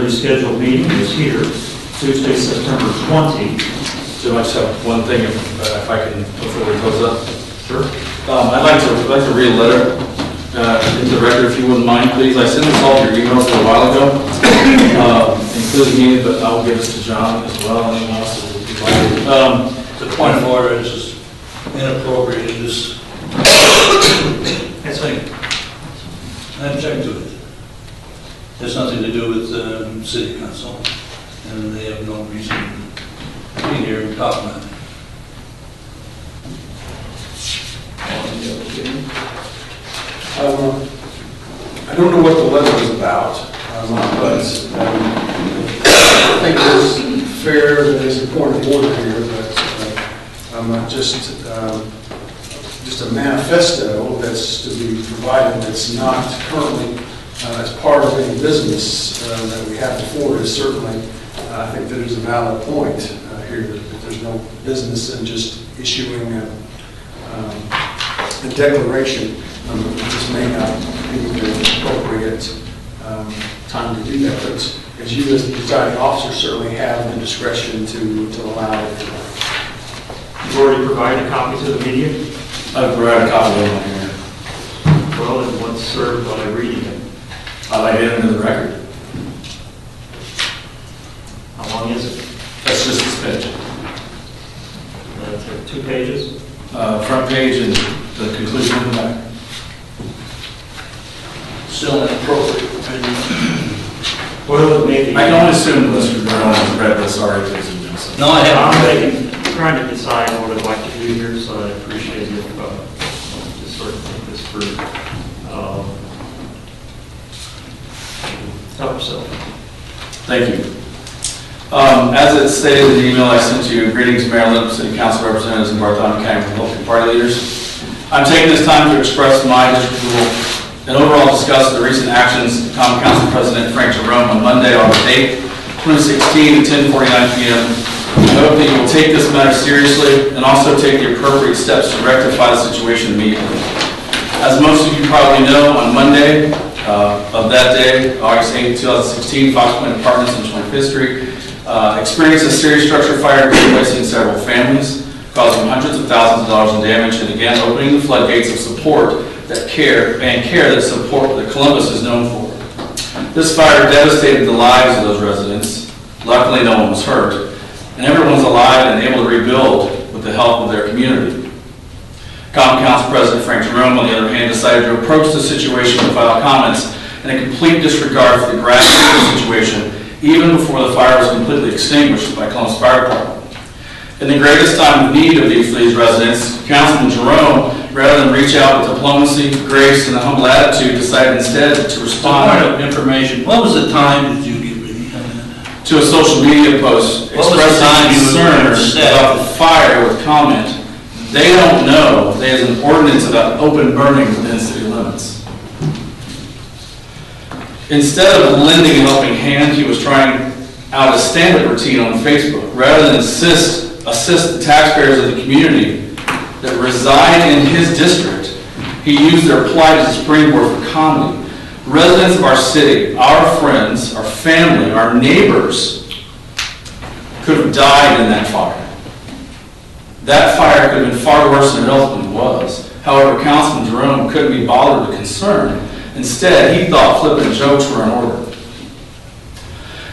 regularly scheduled meeting is here, Tuesday, September 20. So I just have one thing, if I can, before we close up. Sure. I'd like to read a letter into the record, if you wouldn't mind, please. I sent this all to your emails a little while ago, including me, but I'll give this to John as well. Anyone else that would be invited. The point of order is just inappropriate. This, That's right. I object to it. Has nothing to do with city council, and they have no reason to be here and talk about it. I don't know what the letter is about, but I think it's fair that there's a point of order here, but just a manifesto that's to be provided that's not currently as part of any business that we have before is certainly, I think that there's a valid point here that there's no business in just issuing a declaration. This may not be the appropriate time to do that, but as you as the presiding officer certainly have the discretion to allow it. You've already provided a copy to the media? I've provided a copy of it here. Well, and what's served by reading it? I'd like to get into the record. How long is it? That's just this page. That's 2 pages? Front page and the conclusion of the back. Still inappropriate. Well, it may be. I can only assume Mr. Brown has read this already, ladies and gentlemen. No, I haven't. I'm trying to decide what I'd like to do here, so I appreciate you just sort of think this through. Help yourself. Thank you. As it stated in the email I sent to you, greetings, Mayor Lip, City Council representatives, and Bartholomew County Republican Party leaders. I'm taking this time to express my disapproval and overall discuss the recent actions of Common Council President Frank Jerome on Monday, August 8, 2016 at 10:49 p.m. I hope that you will take this matter seriously and also take the appropriate steps to rectify the situation immediately. As most of you probably know, on Monday of that day, August 8, 2016, Fox Point Apartments on 25th Street experienced a serious structure fire displacing several families, causing hundreds of thousands of dollars in damage, and again opening the floodgates of support that care that Columbus is known for. This fire devastated the lives of those residents. Luckily, no one was hurt, and everyone's alive and able to rebuild with the help of their community. Common Council President Frank Jerome, on the other hand, decided to approach the situation and file comments in a complete disregard for the gravity of the situation, even before the fire was completely extinguished by Columbus Fire Department. In the greatest time of need of these residents, Councilman Jerome, rather than reach out with diplomacy, grace, and a humble attitude, decided instead to respond. Point of information. What was the time that you gave me? To a social media post expressing concern about the fire with comment, they don't know there's an ordinance about open burning within city limits. Instead of lending a helping hand, he was trying out a stand-up routine on Facebook. Rather than assist the taxpayers of the community that reside in his district, he used their plight as a springboard for comedy. Residents of our city, our friends, our family, our neighbors could have died in that fire. That fire could have been far worse than it ultimately was. However, Councilman Jerome couldn't be bothered with concern. Instead, he thought flippant jokes were in order.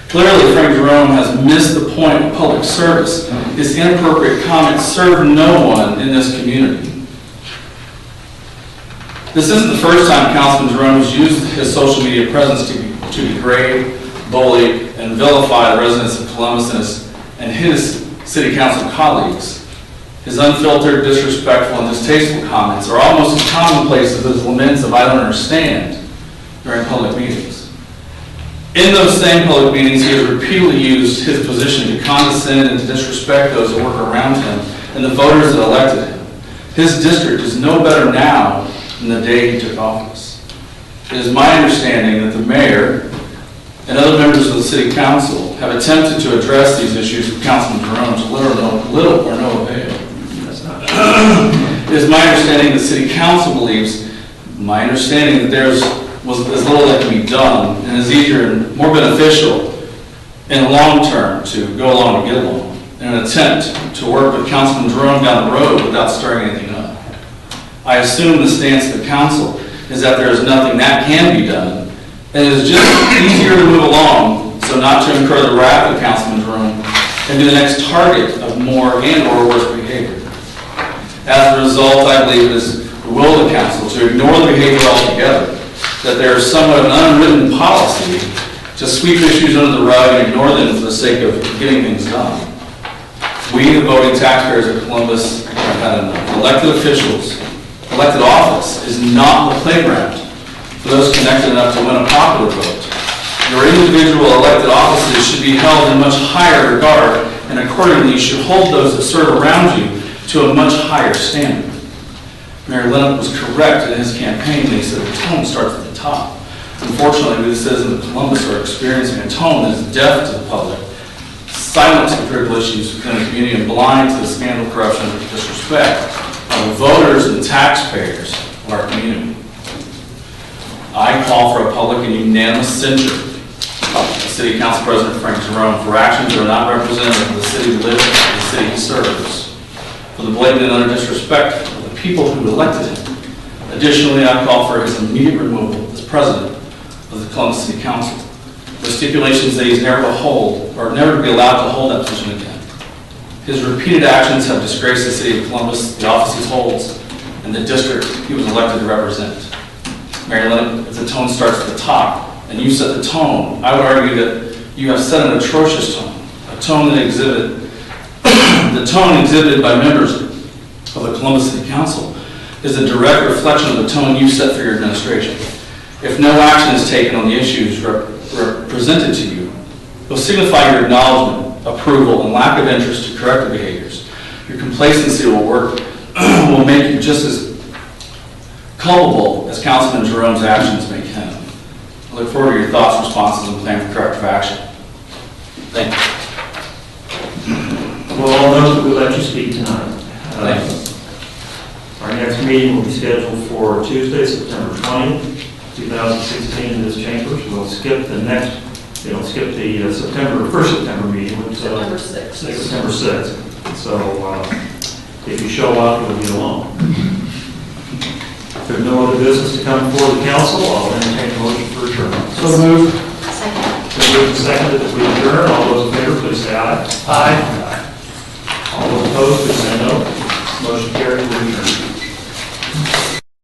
Clearly, Frank Jerome has missed the point of public service. His inappropriate comments serve no one in this community. This isn't the first time Councilman Jerome has used his social media presence to degrade, bully, and vilify the residents of Columbus and his city council colleagues. His unfiltered, disrespectful, and distasteful comments are almost as commonplace as his laments of "I don't understand" during public meetings. In those same public meetings, he has repeatedly used his position to condescend and to disrespect those who work around him and the voters that elected him. His district is no better now than the day he took office. It is my understanding that the mayor and other members of the city council have attempted to address these issues with Councilman Jerome to little or no avail. That's not It is my understanding that city council believes, that there was as little that can be done, and is easier and more beneficial in the long term to go along and get along, in an attempt to work with Councilman Jerome down the road without stirring anything up. I assume the stance of the council is that there is nothing that can be done, and it is just easier to move along so not to incur the wrath of Councilman Jerome and be the next target of more and or worse behavior. As a result, I believe it is the will of the council to ignore the behavior altogether, that there is somewhat of an unwritten policy to sweep issues under the rug and ignore them for the sake of getting things done. We, the voting taxpayers of Columbus, have had enough. Elected officials, elected office is not the playground for those connected enough to win a popular vote. Your individual elected offices should be held in much higher regard, and accordingly you should hold those that serve around you to a much higher standard. Mayor Lennox was correct in his campaign when he said the tone starts at the top. Unfortunately, we the citizens of Columbus are experiencing a tone that is deaf to the public, silent to the critical issues within the community, and blind to the scandal, corruption, and disrespect of the voters and taxpayers of our community. I call for a public and unanimous censure of City Council President Frank Jerome for actions that are not representative of the city he lives in, the city he serves, for the blatant and utter disrespect of the people who elected him. Additionally, I call for his immediate removal as president of the Columbus City Council, with stipulations that he's never to hold or never to be allowed to hold that position again. His repeated actions have disgraced the city of Columbus, the office he holds, and the district he was elected to represent. Mayor Lennox, if the tone starts at the top, and you set the tone, I would argue that you have set an atrocious tone, a tone that the tone exhibited by members of the Columbus City Council is a direct reflection of the tone you set for your administration. If no action is taken on the issues presented to you, it will signify your acknowledgement, approval, and lack of interest to correct the behaviors. Your complacency will make you just as culpable as Councilman Jerome's actions make him. I look forward to your thoughts, responses, and plan for corrective action. Thank you. Well, I'll note that we let you speak tonight. Thank you. Our next meeting will be scheduled for Tuesday, September 20th, 2016 in this chambers. We'll skip the first September meeting, which is September 6th. September 6th. So if you show up, you'll be alone. If there's no other business to come before the council, I'll entertain a motion for adjournment. So moved. Second. Been moved and seconded that we adjourn. All those in favor, please say aye. Aye. All those opposed, please say no. Motion carried. We adjourn.